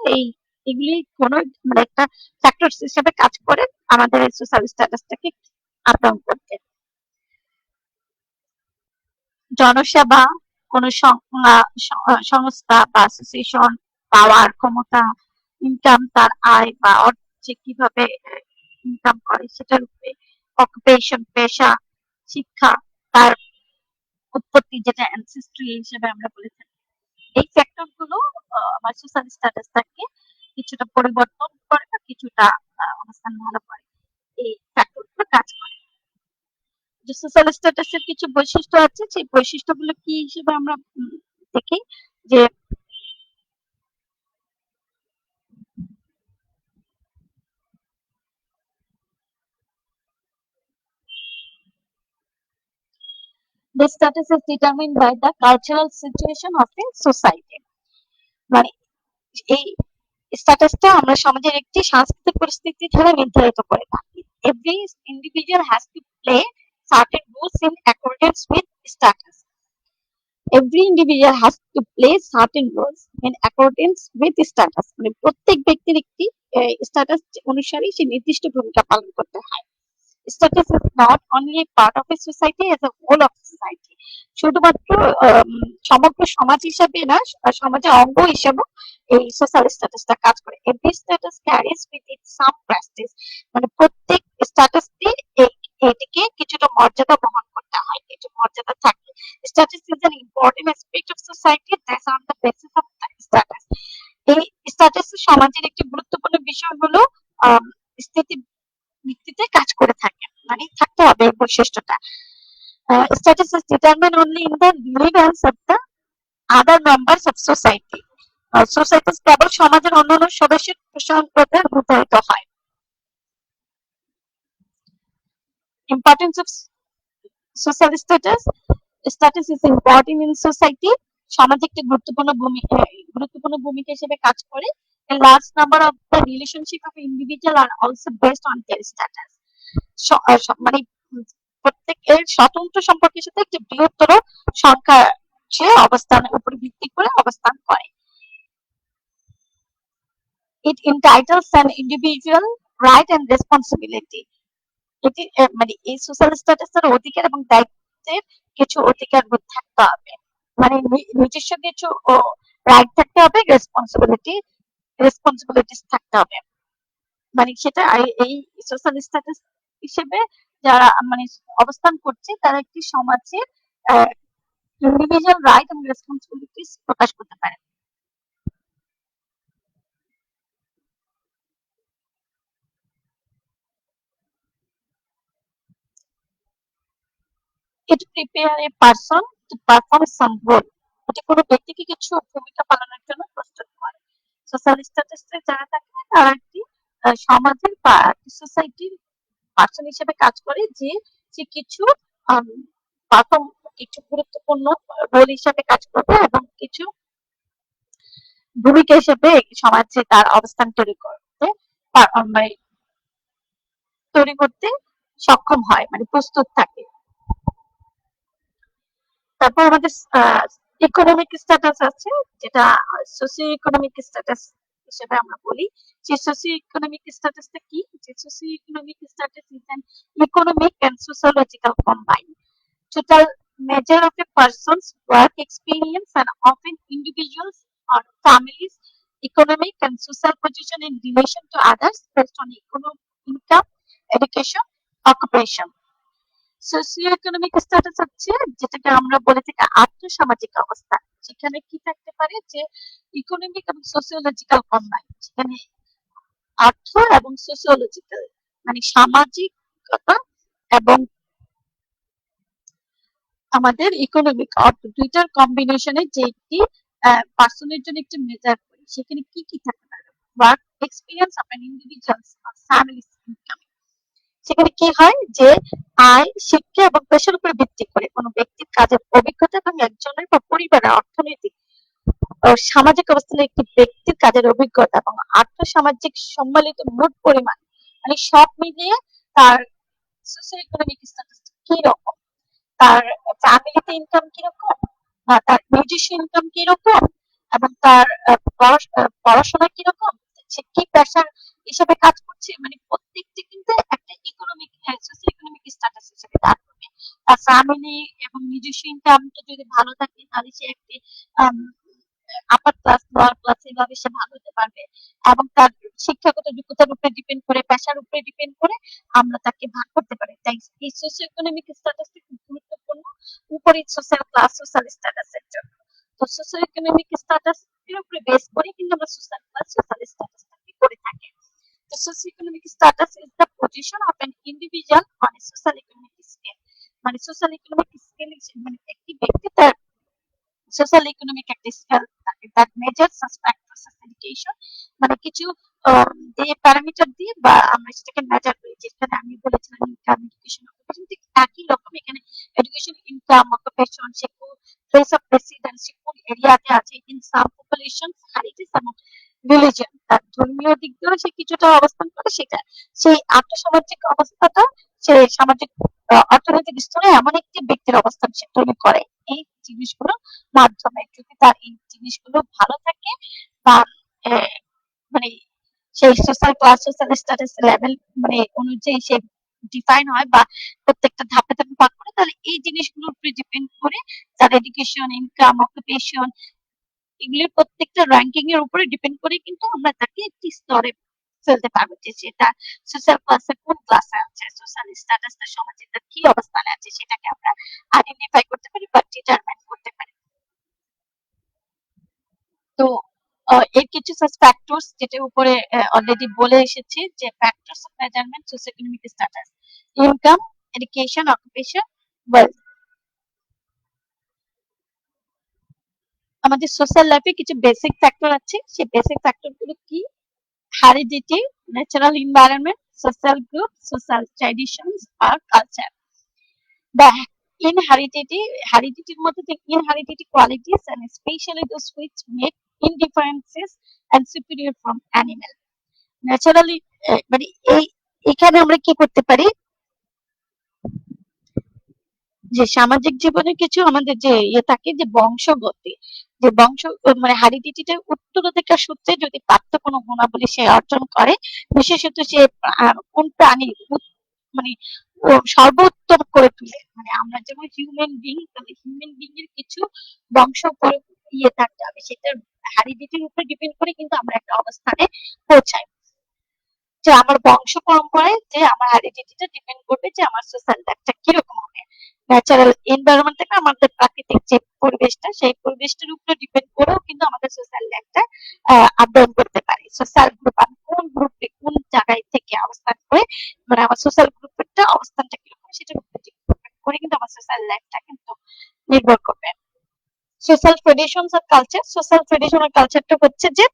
A: এগুলি কোন মানে একটা ফ্যাক্টর হিসেবে কাজ করে আমাদের সোশ্যাল স্ট্যাটাসটাকে আপ ডাউন করতে। জনসেবা, কোন সংস্থা বা অ্যাসোসিয়েশন, পাওয়ার, ক্ষমতা, ইনকাম, তার আয় বা অর্থ কিভাবে ইনকাম করে সেটার উপরে, অকুপেশন, পেশা, শিক্ষা, তার উৎপত্তি, যেটা অ্যানসেস্ট্রি হিসেবে আমরা বলে থাকি। এই ফ্যাক্টর গুলো আমার সোশ্যাল স্ট্যাটাসটাকে কিছুটা পরিবর্তন করে বা কিছুটা অবস্থান ভালো করে, এই ফ্যাক্টর গুলো কাজ করে। যে সোশ্যাল স্ট্যাটাসের কিছু বৈশিষ্ট্য আছে, সেই বৈশিষ্ট্যগুলো কি হিসেবে আমরা দেখি যে the status is determined by the cultural situation of a society. মানে এই স্ট্যাটাসটা আমরা সমাজের একটি সাংস্কৃতিক পরিস্থিতি দ্বারা নির্ধারিত করে থাকি। Every individual has to play certain roles in accordance with status. Every individual has to play certain roles in accordance with status. মানে প্রত্যেক ব্যক্তির একটি স্ট্যাটাস অনুসারে সে নির্দিষ্ট ভূমিকা পালন করতে হয়। Status is not only a part of a society, as a whole of society. শুধুমাত্র সমগ্র সমাজ হিসাবে না, সমাজের অঙ্গ হিসেবে এই সোশ্যাল স্ট্যাটাসটা কাজ করে। Every status carries with it some prestige, মানে প্রত্যেক স্ট্যাটাসটি এটিকে কিছুটা মর্যাদা বহন করতে হয়, কিছু মর্যাদা থাকে। Status is an important aspect of society that's on the basis of status. এই স্ট্যাটাস সমাজের একটি গুরুত্বপূর্ণ বিষয় হলো স্থিতি ভিত্তিতে কাজ করে থাকে, মানে থাকতে হবে এই বৈশিষ্ট্যটা। Status is determined only in the behaviours of the other members of society. Society কেবল সমাজের অন্যান্য সদস্যের সম্পর্কে নির্ধারিত হয়। Importance of social status. Status is important in society, সমাজে একটি গুরুত্বপূর্ণ ভূমিকা হিসেবে কাজ করে। A large number of the relationship of individual are also based on their status. মানে প্রত্যেকের স্বতন্ত্র সম্পর্কের সাথে একটি বৃহত্তর সংখ্যা সে অবস্থানের উপর ভিত্তি করে অবস্থান করে। It entitles an individual right and responsibility. এটি মানে এই সোশ্যাল স্ট্যাটাসের অধিকার এবং দায়িত্বের কিছু অধিকার থাকতে হবে, মানে নিজস্ব কিছু রাইট থাকতে হবে, রেসপন্সিবিলিটিস থাকতে হবে। মানে সেটা এই সোশ্যাল স্ট্যাটাস হিসেবে যারা মানে অবস্থান করছে, তারা একটি সমাজের ইন্ডিভিজুয়াল রাইট এবং রেসপন্সিবিলিটিস প্রকাশ করতে পারে। It prepare a person to perform some role. এটি কোনো ব্যক্তিকে কিছু ভূমিকা পালনের জন্য প্রস্তুত করে। সোশ্যাল স্ট্যাটাসে যারা থাকে, তারা একটি সমাজের বা সোসাইটির পার্সন হিসেবে কাজ করে, যে সে কিছু পারফর্ম, কিছু গুরুত্বপূর্ণ রোল হিসাবে কাজ করবে এবং কিছু ভূমিকা হিসেবে সমাজে তার অবস্থান মানে তৈরি করতে সক্ষম হয়, মানে প্রস্তুত থাকে। তারপর আমাদের ইকোনমিক স্ট্যাটাস আছে, যেটা সোশিও ইকোনমিক স্ট্যাটাস হিসেবে আমরা বলি। যে সোশিও ইকোনমিক স্ট্যাটাসটা কি? যে socio economic status is an economic and sociological combine total measure of a person's work experience and often individuals or families economic and social position in relation to others based on economic income, education, occupation. Socio economic status হচ্ছে যেটাকে আমরা বলে থাকি আর্থসামাজিক অবস্থা। সেখানে কি থাকতে পারে যে ইকোনমিক এবং সোশিওলজিক্যাল কম্বাইন, সেখানে আর্থ এবং সোশিওলজিক্যাল মানে সামাজিকতা এবং আমাদের ইকোনমিক অর্থ দুইটার কম্বিনেশনে যে একটি পার্সনের জন্য একটি মেজার করি, সেখানে কি কি থাকতে পারে? Work experience of an individuals or families income. সেখানে কি হয় যে আয়, শিক্ষা এবং পেশার উপর ভিত্তি করে কোনো ব্যক্তির কাজের অভিজ্ঞতা এবং একজনের বা পরিবারের অর্থনৈতিক ও সামাজিক অবস্থানে একটি ব্যক্তির কাজের অভিজ্ঞতা এবং আর্থসামাজিক সম্মিলিত মোট পরিমাণ, মানে সব মিলিয়ে তার সোশ্যাল ইকোনমিক স্ট্যাটাস কি রকম, তার ফ্যামিলিতে ইনকাম কিরকম, বা তার নিজস্ব ইনকাম কিরকম, এবং তার পড়াশোনা কিরকম, সে কি পেশার হিসাবে কাজ করছে, মানে প্রত্যেকটি কিন্তু একটা ইকোনমিক সোশ্যাল ইকোনমিক স্ট্যাটাস হিসেবে দাঁড় করবে। তার ফ্যামিলি এবং নিজস্ব ইনকামটা যদি ভালো থাকে তাহলে সে একটি আপার ক্লাস লোয়ার ক্লাস এভাবে সে ভালো হতে পারবে, এবং তার শিক্ষাগত যোগ্যতার উপরে ডিপেন্ড করে, পেশার উপরে ডিপেন্ড করে আমরা তাকে ভাগ করতে পারি। তাই এই সোশ্যাল ইকোনমিক স্ট্যাটাসটা খুব গুরুত্বপূর্ণ উপরি সোশ্যাল ক্লাস সোশ্যাল স্ট্যাটাসের জন্য। তো সোশ্যাল ইকোনমিক স্ট্যাটাস এর উপরে বেস করে কিন্তু আমরা সোশ্যাল ক্লাস সোশ্যাল স্ট্যাটাসটাকে করে থাকি। The socioeconomic status is the position of an individual on a social economic scale. মানে সোশ্যাল ইকোনমিক স্কেল মানে একটি ব্যক্তি তার সোশ্যাল ইকোনমিক একটা স্কেল থাকে, that measure such factors of education, মানে কিছু দিয়ে প্যারামিটার দিয়ে বা আমরা সেটাকে মেজার করি, যেখানে আমি বলেছিলাম ইনকাম, এডুকেশন, অকুপেশন, ঠিক একই রকম এখানে এডুকেশন, ইনকাম, অকুপেশন, সে কোন প্লেস অফ রেসিডেন্স, সে কোন এরিয়াতে আছে, ইন সাম পপুলেশন, হ্যারিটেজ এবং রিলিজন, তার ধর্মীয় দিক দিয়েও সে কিছুটা অবস্থান করে, সেটা সেই আর্থসামাজিক অবস্থাটা সে সামাজিক অর্থনৈতিক স্তরে এমন একটি ব্যক্তির অবস্থান সে তৈরি করে। এই জিনিসগুলো মাধ্যমে যদি তার এই জিনিসগুলো ভালো থাকে বা মানে সেই social class social status level মানে অনুযায়ী সে ডিফাইন হয় বা প্রত্যেকটা ধাপে ধাপে ভাগ করে, তাহলে এই জিনিসগুলোর উপরে ডিপেন্ড করে তার এডুকেশন, ইনকাম, অকুপেশন, এগুলির প্রত্যেকটা র্যাঙ্কিং এর উপরে ডিপেন্ড করে কিন্তু আমরা তাকে একটি স্তরে ফেলতে পারবো যে সেটা সোশ্যাল ক্লাসে কোন ক্লাসে আছে, সোশ্যাল স্ট্যাটাসটা সমাজে তার কি অবস্থানে আছে সেটাকে আমরা আইডেন্টিফাই করতে পারি বা ডিটারমাইন করতে পারি। তো এর কিছু ফ্যাক্টরস যেটার উপরে অলরেডি বলে এসেছি, যে factors of measurement social economic status, income, education, occupation, wealth. আমাদের সোশ্যাল লাইফে কিছু বেসিক ফ্যাক্টর আছে, সেই বেসিক ফ্যাক্টর গুলো কি? heredity, natural environment, social group, social traditions or culture. The heredity মধ্যে the inherited qualities and especially those which make indifferences and superior from animal. Naturally মানে এই এখানে আমরা কি করতে পারি, যে সামাজিক জীবনে কিছু আমাদের যে ইয়ে থাকে, যে বংশগতি, যে বংশ মানে হেরিডিটিটা উত্তরাধিকার সূত্রে যদি প্রাপ্ত কোনো গুণাবলী সে অর্জন করে, বিশেষত সে কোন প্রাণী মানে সর্বোত্তম করে তুলে, মানে আমরা যেমন হিউম্যান বিং, তাহলে হিউম্যান বিং এর কিছু বংশ ইয়ে থাকতে হবে, সেটার হেরিডিটির উপরে ডিপেন্ড করে কিন্তু আমরা একটা অবস্থানে পৌঁছাই। যে আমার বংশ পরম্পরায় যে আমার হেরিডিটিটা ডিপেন্ড করবে যে আমার সোশ্যাল লাইফটা কিরকম হবে। ন্যাচারাল এনভায়রনমেন্ট থেকে আমাদের প্রাকৃতিক যে পরিবেশটা, সেই পরিবেশটার উপরে ডিপেন্ড করেও কিন্তু আমাদের সোশ্যাল লাইফটা আপ ডাউন করতে পারে। সোশ্যাল গ্রুপ, আমি কোন গ্রুপে কোন জায়গায় থেকে অবস্থান করে, মানে আমার সোশ্যাল গ্রুপেরটা অবস্থানটা কিরকম সেটার উপরে ডিপেন্ড করে কিন্তু আমার সোশ্যাল লাইফটা কিন্তু নির্ভর করবে। সোশ্যাল ট্রেডিশনস আর কালচার, সোশ্যাল ট্রেডিশন আর কালচারটা হচ্ছে যে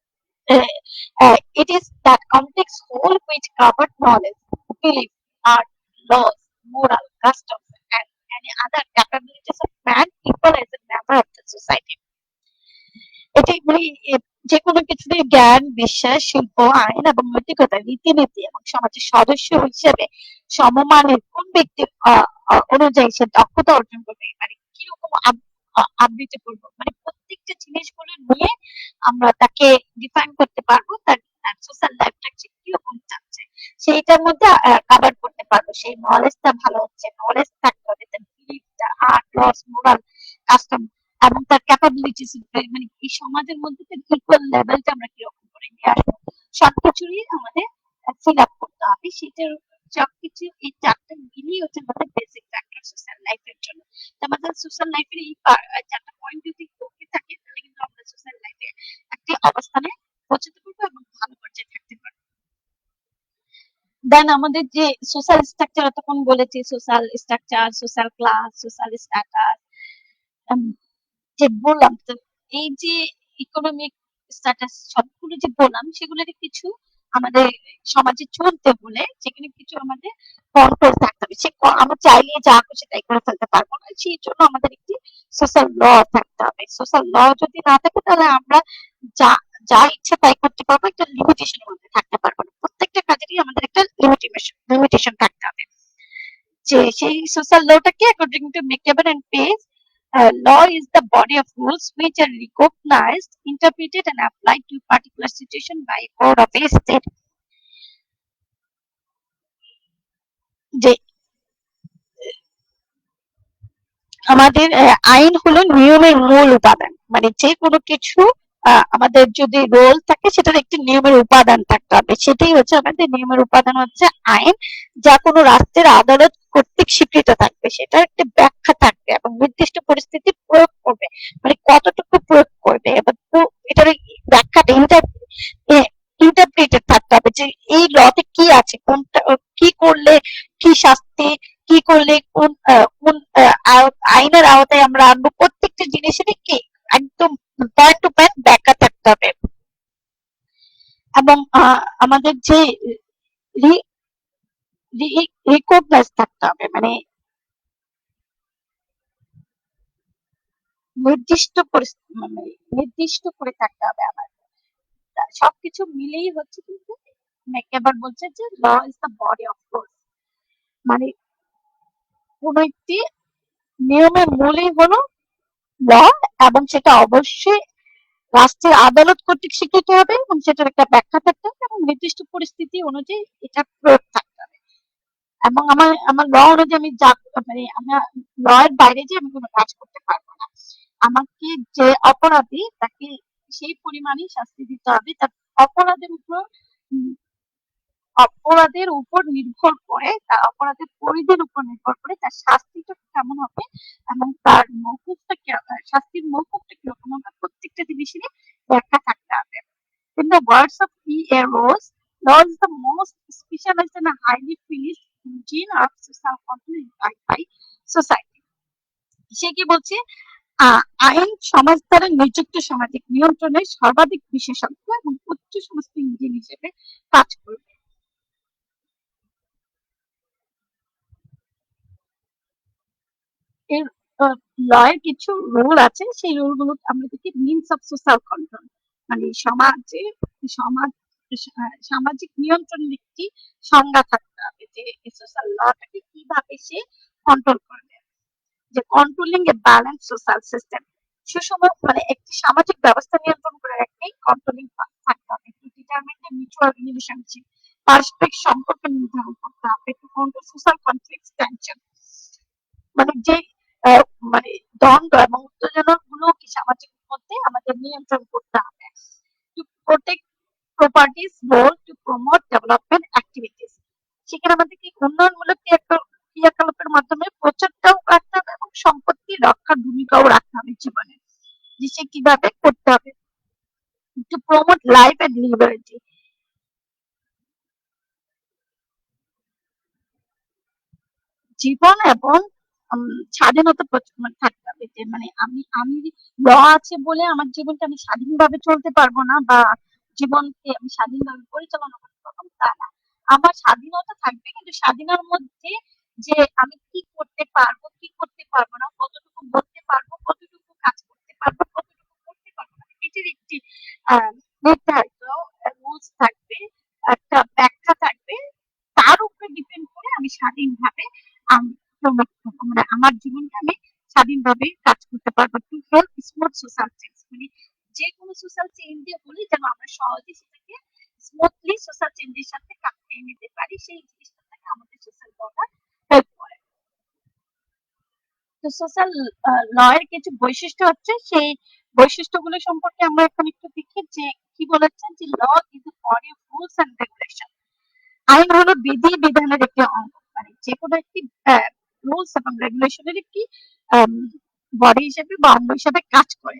A: it is that complex whole which covered knowledge, belief, art, laws, moral, customs, and any other capabilities of man, people as a member of the society. এটি মানে যেকোনো কিছুতে জ্ঞান, বিশ্বাস, শিল্প, আইন এবং নৈতিকতা, রীতিনীতি এবং সমাজের সদস্য হিসেবে সমমানের কোন ব্যক্তি অনুযায়ী সে দক্ষতা অর্জন করবে, মানে কিরকম আবৃত্তি করবো, মানে প্রত্যেকটা জিনিসগুলো নিয়ে আমরা তাকে ডিফাইন করতে পারবো, তার সোশ্যাল লাইফটা কিরকম চাচ্ছে সেইটার মধ্যে কাভার করতে পারবো। সেই নলেজটা ভালো হচ্ছে, নলেজ থাকতে হবে, তার বিলিফ, তার আর্ট, লস, মোরাল, কাস্টম এবং তার ক্যাপাবিলিটিস, মানে এই সমাজের মধ্যে ইকুয়াল লেভেলটা আমরা কিরকম করে নিয়ে আসবো, সবকিছুই আমাদের ফিল আপ করতে হবে। সেটার সবকিছু এই চারটা মিলিয়ে হচ্ছে আমাদের বেসিক ফ্যাক্টর সোশ্যাল লাইফের জন্য। তো আমাদের সোশ্যাল লাইফের এই চারটা পয়েন্ট যদি ওকে থাকে তাহলে কিন্তু আমরা সোশ্যাল লাইফে একটি অবস্থানে পৌঁছাতে পারবো এবং ভালো পর্যায়ে থাকতে পারবো। দেন আমাদের যে সোশ্যাল স্ট্রাকচার এতক্ষণ বলেছি, social structure, social class, social status, যে বললাম, তো এই যে ইকোনমিক স্ট্যাটাস সবগুলো যে বললাম সেগুলোর কিছু আমাদের সমাজে চলতে হলে সেখানে কিছু আমাদের কন্ট্রোল থাকতে হবে। আমরা চাইলে যা খুশি তাই করে ফেলতে পারবো না, সেই জন্য আমাদের একটি সোশ্যাল ল থাকতে হবে। সোশ্যাল ল যদি না থাকে তাহলে আমরা যা যা ইচ্ছা তাই করতে পারবো, একটা লিমিটেশনের মধ্যে থাকতে পারবো না। প্রত্যেকটা কাজেরই আমাদের একটা লিমিটেশন থাকতে হবে। যে সেই সোশ্যাল লটাকে অ্যাকর্ডিং টু মেকটেবল and Page, law is the body of rules which are recognized, interpreted and applied to a particular situation by a court of a state. যে আমাদের আইন হলো নিয়মের মূল উপাদান, মানে যে কোনো কিছু আমাদের যদি রোল থাকে সেটার একটি নিয়মের উপাদান থাকতে হবে, সেটাই হচ্ছে আমাদের নিয়মের উপাদান হচ্ছে আইন, যা কোনো রাষ্ট্রের আদালত কর্তৃক স্বীকৃত থাকবে, সেটার একটা ব্যাখ্যা থাকবে এবং নির্দিষ্ট পরিস্থিতি প্রয়োগ করবে, মানে কতটুকু প্রয়োগ করবে এবং এটার ব্যাখ্যাটা ইন্টারপ্রিটেড থাকতে হবে, যে এই লতে কি আছে, কোনটা কি করলে কি শাস্তি, কি করলে কোন কোন আইনের আওতায় আমরা আনবো, প্রত্যেকটা জিনিসেরই কি একদম পয়েন্ট টু পয়েন্ট ব্যাখ্যা থাকতে হবে। এবং আমাদের যে রিকগনাইজ থাকতে হবে, মানে নির্দিষ্ট মানে নির্দিষ্ট করে থাকতে হবে আমার। সবকিছু মিলেই হচ্ছে কিন্তু মেকএভার বলছে যে law is the body of rules, মানে কোন একটি নিয়মের মূলই হলো ল, এবং সেটা অবশ্যই রাষ্ট্রের আদালত কর্তৃক স্বীকৃত হবে এবং সেটার একটা ব্যাখ্যা থাকতে হবে এবং নির্দিষ্ট পরিস্থিতি অনুযায়ী এটা প্রয়োগ থাকতে হবে। এবং আমার আমার ল অনুযায়ী আমি যা, মানে আমার ল এর বাইরে যে আমি কোনো কাজ করতে পারবো না। আমাকে যে অপরাধী তাকে সেই পরিমাণই শাস্তি দিতে হবে, তার অপরাধের উপর অপরাধের উপর নির্ভর করে, তার অপরাধের পরিধির উপর নির্ভর করে তার শাস্তিটা কেমন হবে এবং তার মৌকুফটা শাস্তির মৌকুফটা কিরকম হবে, প্রত্যেকটা জিনিসেরই ব্যাখ্যা থাকতে হবে। In the words of E.A. Rose, law is the most specialized and highly finished engine of social control employed by society. সে কি বলছে, আইন সমাজ দ্বারা নিযুক্ত সামাজিক নিয়ন্ত্রণের সর্বাধিক বিশেষজ্ঞ এবং উচ্চ সমস্ত ইঞ্জিন হিসেবে কাজ করবে। এর লয়ের কিছু রুল আছে, সেই রুলগুলো আমরা দেখি মিনস অফ সোশ্যাল কন্ট্রোল, মানে সমাজ সামাজিক নিয়ন্ত্রণের একটি সংজ্ঞা থাকতে হবে, যে এই সোশ্যাল লটাকে কিভাবে সে কন্ট্রোল করবে। যে কন্ট্রোলিং এ ব্যালেন্স সোশ্যাল সিস্টেম, সুষম মানে একটি সামাজিক ব্যবস্থা নিয়ন্ত্রণ করে রাখতে কন্ট্রোলিং থাকতে হবে। To determine the mutual relationship, পারস্পরিক সম্পর্ক নির্ধারণ করতে হবে। To control social conflict tension, মানে যে মানে দ্বন্দ্ব এবং উত্তেজনা গুলো কি সামাজিক মধ্যে আমাদের নিয়ন্ত্রণ করতে হবে। To protect properties role, to promote development activities, সেখানে আমাদের কি উন্নয়নমূলক ক্রিয়াকলাপের মাধ্যমে প্রচারটাও রাখতে হবে এবং সম্পত্তি রক্ষার ভূমিকাও রাখতে হবে জীবনে, যে সে কিভাবে করতে হবে। To promote life and liberty, জীবন এবং স্বাধীনতা মানে থাকতে হবে, যে মানে আমি আমি ল আছে বলে আমার জীবনটা আমি স্বাধীনভাবে চলতে পারবো না, বা জীবনকে আমি স্বাধীনভাবে পরিচালনা করতে পারবো না, তা না। আমার স্বাধীনতা থাকবে, কিন্তু স্বাধীনের মধ্যে যে আমি কি করতে পারবো কি করতে পারবো না, কতটুকু বলতে পারবো কতটুকু কাজ করতে পারবো কতটুকু করতে পারবো না, এটির একটি আহ, নির্ধারিত রুলস থাকবে, একটা ব্যাখ্যা থাকবে, তার উপরে ডিপেন্ড করে আমি স্বাধীনভাবে মানে আমার জীবনকে আমি স্বাধীনভাবে কাজ করতে পারবো to help smooth social change, মানে যে কোনো সোশ্যাল চেঞ্জে বলি যেন আমরা সহজে সেটাকে স্মুথলি সোশ্যাল চেঞ্জের সাথে কাজ নিতে পারি, সেই জিনিসটা থেকে আমাদের সোশ্যাল লটা হেল্প করে। তো সোশ্যাল ল এর কিছু বৈশিষ্ট্য হচ্ছে, সেই বৈশিষ্ট্যগুলো সম্পর্কে আমরা এখন একটু দেখি যে কি বলেছে যে law is the body of rules and regulation. আইন হলো বিধি বিধানের একটি অঙ্গ, মানে যে কোনো একটি রুলস এবং রেগুলেশনের একটি বডি হিসেবে বা অঙ্গ হিসেবে কাজ করে।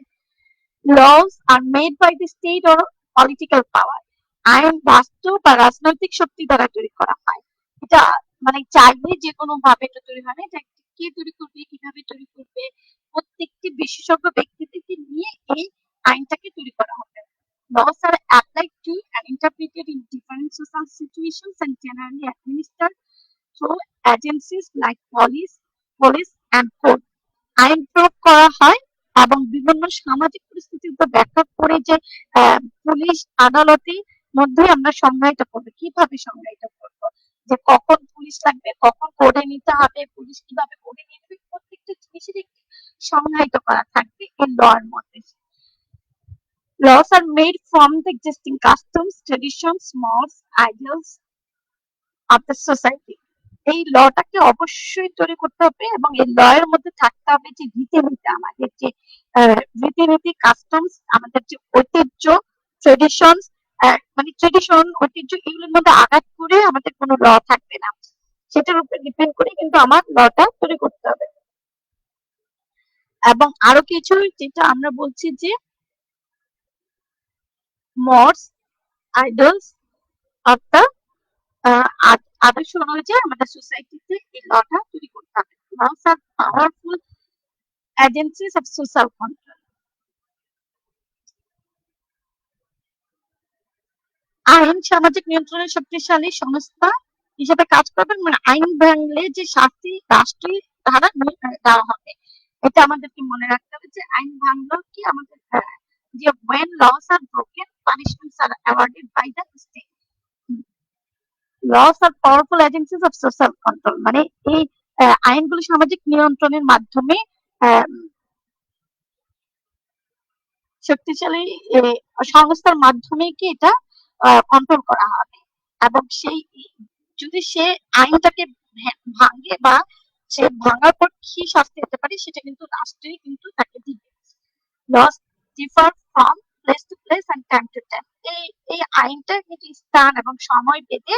A: Laws are made by the state or political power. আইন রাষ্ট্র বা রাজনৈতিক শক্তি দ্বারা তৈরি করা হয়। এটা মানে চাইলে যে কোনো ভাবে এটা তৈরি হয় না, এটা কে তৈরি করবে, কিভাবে তৈরি করবে, প্রত্যেকটি বিশেষজ্ঞ ব্যক্তিদেরকে নিয়ে এই আইনটাকে তৈরি করা হবে। Laws are applied to and interpreted in different social situations and generally administered through agencies like police and court. আইন প্রয়োগ করা হয় এবং বিভিন্ন সামাজিক পরিস্থিতির উপর ব্যাখ্যা করে যে পুলিশ আদালতের মধ্যে আমরা সংজ্ঞায়িত করবো, কিভাবে সংজ্ঞায়িত করবো, যে কখন পুলিশ লাগবে, কখন করে নিতে হবে, পুলিশ কিভাবে করে নিয়ে নেবে, প্রত্যেকটা জিনিসের একটি সংজ্ঞায়িত করা থাকবে এই ল এর মধ্যে। Laws are made from the existing customs, traditions, mores, ideals of the society. এই লটাকে অবশ্যই তৈরি করতে হবে এবং এই ল এর মধ্যে থাকতে হবে যে রীতিনীতি, আমাদের যে রীতিনীতি, কাস্টমস, আমাদের যে ঐতিহ্য, ট্রেডিশন, মানে ট্রেডিশন, ঐতিহ্য, এগুলোর মধ্যে আঘাত করে আমাদের কোনো ল থাকবে না, সেটার উপরে ডিপেন্ড করে কিন্তু আমার লটা তৈরি করতে হবে। এবং আরো কিছু যেটা আমরা বলছি যে মডস, আইডলস অর্থাৎ আদর্শ অনুযায়ী আমাদের সোসাইটিতে এই লটা তৈরি করতে হবে। Laws are powerful agencies of social control. আইন সামাজিক নিয়ন্ত্রণের শক্তিশালী সংস্থা হিসেবে কাজ করবে, মানে আইন ভাঙলে যে শাস্তি রাষ্ট্রীয় দ্বারা দেওয়া হবে, এটা আমাদেরকে মনে রাখতে হবে যে আইন ভাঙলেও কি আমাদের যে when laws are broken punishments are awarded by the state. Laws are powerful agencies of social control, মানে এই আইনগুলো সামাজিক নিয়ন্ত্রণের মাধ্যমে শক্তিশালী সংস্থার মাধ্যমে কি এটা কন্ট্রোল করা হবে, এবং সেই যদি সে আইনটাকে ভাঙে বা সে ভাঙার পর কি শাস্তি হতে পারে সেটা কিন্তু রাষ্ট্রই কিন্তু তাকে দিবে। Laws differ from place to place and time to time. এই আইনটা কিন্তু স্থান এবং সময় ভেদে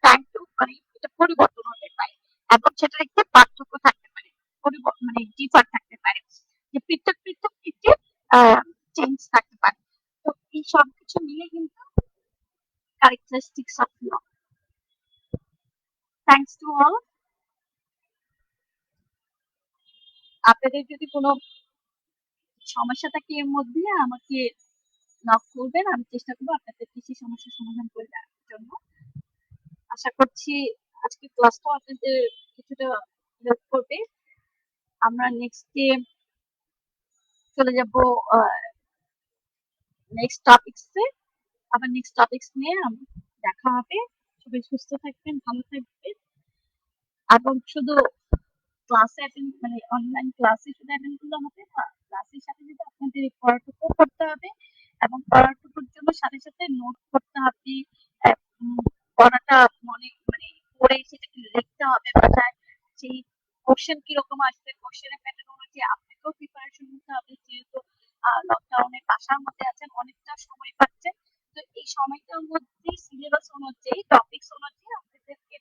A: টাইম টু মানে এটা পরিবর্তন হতে পারে এবং সেটার একটা পার্থক্য থাকতে পারে, মানে ডিফার থাকতে পারে, যে পৃথক পৃথক কিছু চেঞ্জ থাকতে পারে। তো এই সব কিছু মিলে কিন্তু characteristics of law. Thanks to all. আপনাদের যদি কোনো সমস্যা থাকে এর মধ্যে আমাকে নক করবেন, আমি চেষ্টা করবো আপনাদের কিছু সমস্যার সমাধান করে দেওয়ার জন্য। আশা করছি আজকে ক্লাসটা আপনাদের কিছুটা হেল্প করবে। আমরা নেক্সট ডে চলে যাব নেক্সট টপিকসে, আবার নেক্সট টপিকস নিয়ে দেখা হবে। সবাই সুস্থ থাকবেন, ভালো থাকবেন, এবং শুধু ক্লাসে অ্যাটেন্ড মানে অনলাইন ক্লাসে শুধু অ্যাটেন্ড করলে হবে না, ক্লাসের সাথে সাথে আপনাদের পড়াটুকু করতে হবে এবং পড়াটুকুর জন্য সাথে সাথে নোট করতে হবে, পড়াটা মনে মানে পড়ে সেটাকে লিখতে হবে বাসায়, সেই কোশ্চেন কিরকম আসবে, কোশ্চেনের প্যাটার্ন অনুযায়ী আপনাকেও প্রিপারেশন নিতে হবে, যেহেতু লকডাউনে বাসার মধ্যে আছেন, অনেকটা সময় পাচ্ছেন, তো এই সময়টার মধ্যে সিলেবাস অনুযায়ী টপিকস অনুযায়ী আপনাদেরকে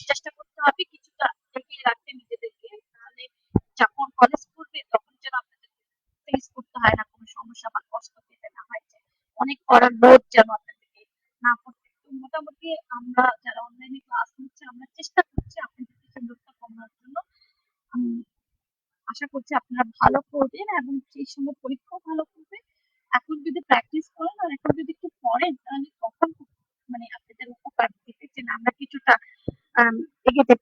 A: চেষ্টা করতে হবে কিছুটা এগিয়ে রাখতে নিজেদেরকে, তাহলে যখন কলেজ করবে তখন যেন আপনাদের ফেস করতে হয় না কোনো সমস্যা বা কষ্ট পেতে না হয়, যে অনেক পড়ার লোড যেন আপনাদেরকে না করতে। মোটামুটি আমরা যারা অনলাইনে ক্লাস নিচ্ছি আমরা চেষ্টা করছি আপনাদের লোডটা কমানোর জন্য। আশা করছি আপনারা ভালো করবেন এবং সেই সময় পরীক্ষাও ভালো করবে। এখন যদি প্র্যাকটিস করেন আর এখন যদি একটু পড়েন তাহলে তখন মানে আপনাদের উপকার দিবে, যে আমরা কিছুটা এগোতে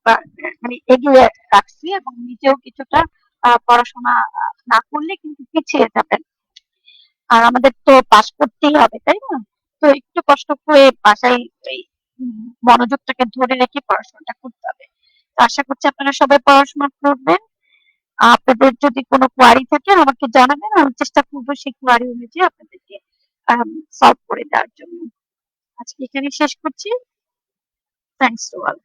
A: মানে এগিয়ে রাখছি এবং নিজেও কিছুটা পড়াশোনা না করলে কিন্তু পিছিয়ে যাবেন। আর আমাদের তো পাস করতেই হবে, তাই না? তো একটু কষ্ট করে বাসায় এই মনোযোগটাকে ধরে রেখে পড়াশোনাটা করতে হবে। তো আশা করছি আপনারা সবাই পড়াশোনা করবেন। আপনাদের যদি কোনো কোয়ারি থাকে আমাকে জানাবেন, আমি চেষ্টা করবো সেই কোয়ারি অনুযায়ী আপনাদেরকে সলভ করে দেওয়ার জন্য। আজকে এখানে শেষ করছি। Thanks to all.